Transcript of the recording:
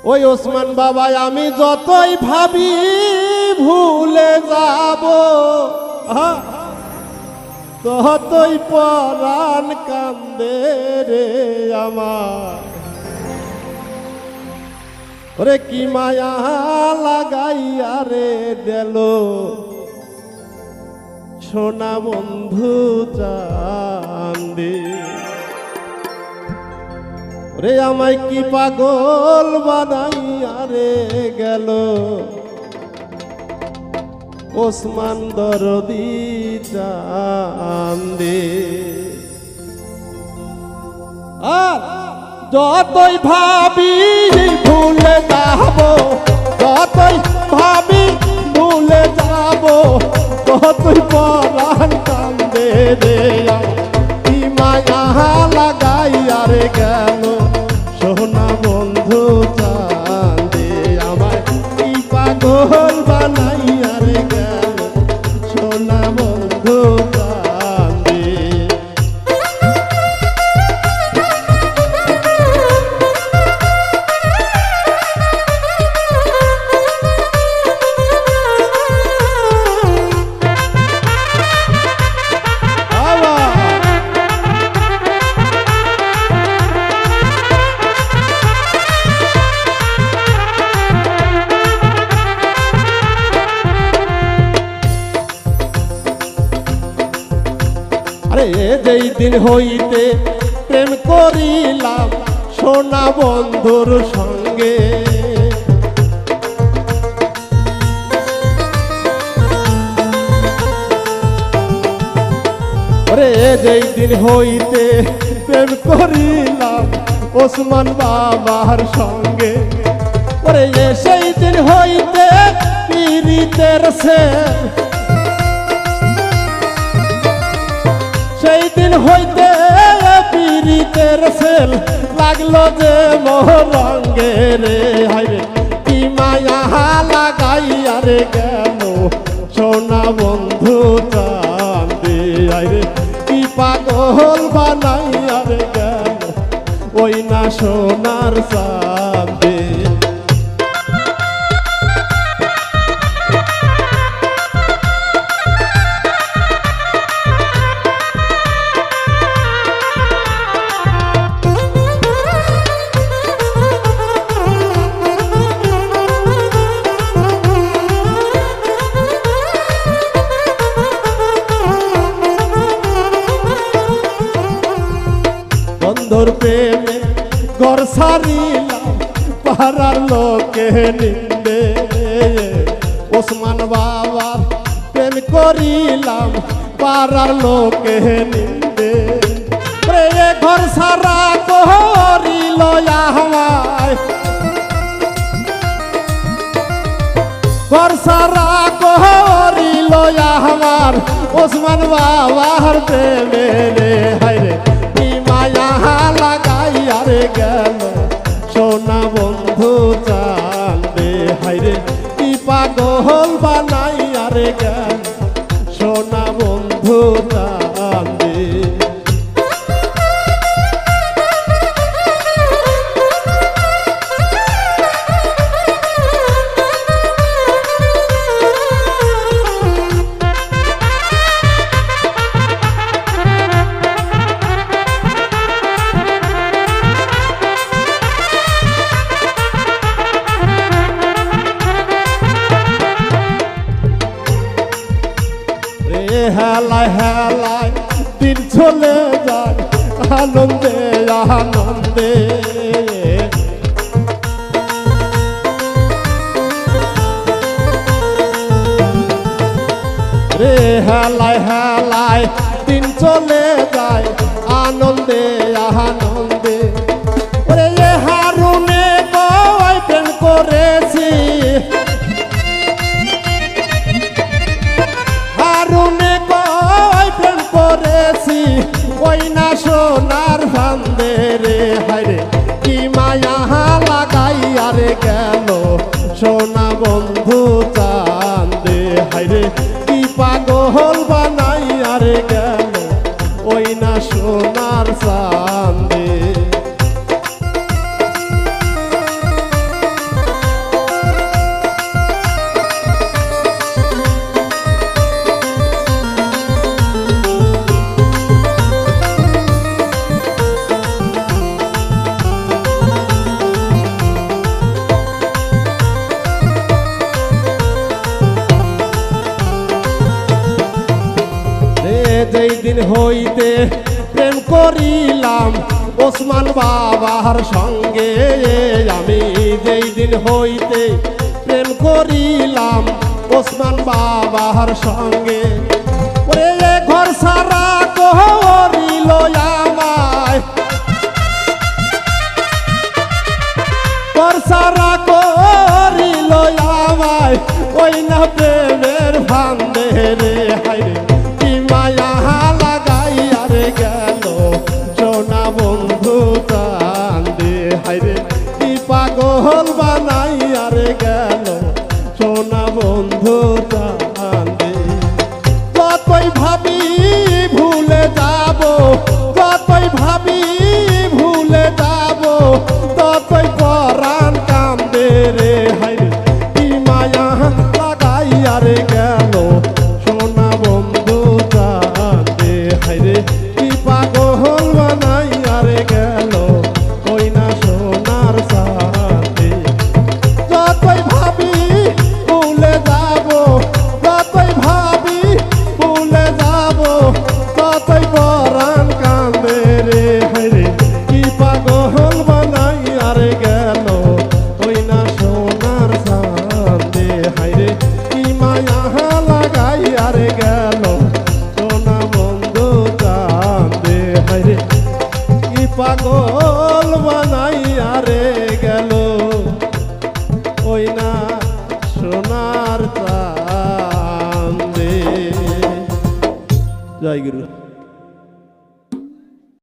ওই ওসমান বাবা আমি যতই ভাবি ভুলে যাব ততই পরাণ কান্দে রে আমার। ওরে কি মায়া লাগাইয়া রে দিল সোনা বন্ধু চাঁদে। রে আমায় কি পাগল বানাইয়া রে গেল ওসমান দরদি চাঁদে। আর যতই ভাবি ভুলে যাব যতই ভাবি ভুলে যাব ততই পরাণ কান্দে রে। কি মায়া লাগাইয়া রে গেল সোনা বন্ধু চাঁদে। আমায় কি পাগল বানাইয়া রে গেল সোনা বন্ধু চাঁদে। আরে যেই দিন হইতে প্রেম করিলাম সোনা বন্ধুর সঙ্গে। আরে যেই দিন হইতে প্রেম করিলাম ওসমান বাবার সঙ্গে। ওরে সেই দিন হইতে পীড়িতের সে সেই দিন হইতে পীড়িতের সেল লাগলো যে মোরঙ্গে রে। হাইরে কি মায়া লাগাইয়া রে গেল সোনা বন্ধু চাঁদে। হাইরে কি পাগল বানাইয়া রে গেল ওই না সোনার চাঁদে। বন্ধুর প্রেমে ঘর সারিলাম পাড়ার লোকে নিন্দে। ওসমান বাবার প্রেম করিলাম পাড়ার লোকে নিন্দে। ঘর সারা করিল আমায় ঘর সারা করিল আমার ওসমান বাবার প্রেমে রে। হায়রে মায়া লাগাইয়া রে গেল সোনা বন্ধু চাঁদে। হায়রে কি পাগল বানাইয়া রে গেল সোনা বন্ধু চাঁদে। হেলায় হেলায় দিন চলে যায় আনন্দে আনন্দে। রে হেলায় হেলায় দিন চলে যায় আনন্দে আনন্দে। ওরে হারুনে কয় প্রেম করেছি হারুনে কয় প্রেম করেছি ওই না সোনার ফান্দে রে। হায়রে কি মায়া লাগাইয়া রে গেল সোনা বন্ধু চাঁদে। হায়রে কি পাগল বানাইয়া রে গেল ওই না সোনার চাঁদে। দিন হইতে প্রেম করিলাম ওসমান বাবার সঙ্গে, আমি যেই দিন হইতে প্রেম করিলাম ওসমান বাবার সঙ্গে। ওরে ঘর সারা করিল আমায়, ঘর সারা করিল আমায়, ওই না প্রেমের ফান্দে রে হাইরে কি মায়া লাগাইয়া রে গেল সোনা বন্ধু কান্দে, হাইরে কি পাগল বানাইয়া রে গেল সোনা বন্ধু কান্দে। যতই ভাবি ভুলে যাব, যতই ভাবি ভুলে যাব, ততই পরাণ কান্দে রে হাইরে কি মায়া লাগাইয়া রে গেল সোনা বন্ধু কান্দে, হাইরে কি পাগল বানাইয়া রে গেল ওই না সোনার সাথে। যতই ভাবি ভুলে যাব, যতই ভাবি ভুলে যাব, ততই পরাণ কান্দে রে হাইরে কি পাগল বানাইয়া রে গেল ওই না সোনার সাথে, হাইরে কি মায়া লাগাইয়া রে গেল সোনা বন্ধু কান্দে, হাইরে কি পাগল বানাইয়া রে গেল ওই না সোনার চাঁদে। জয় গুরু।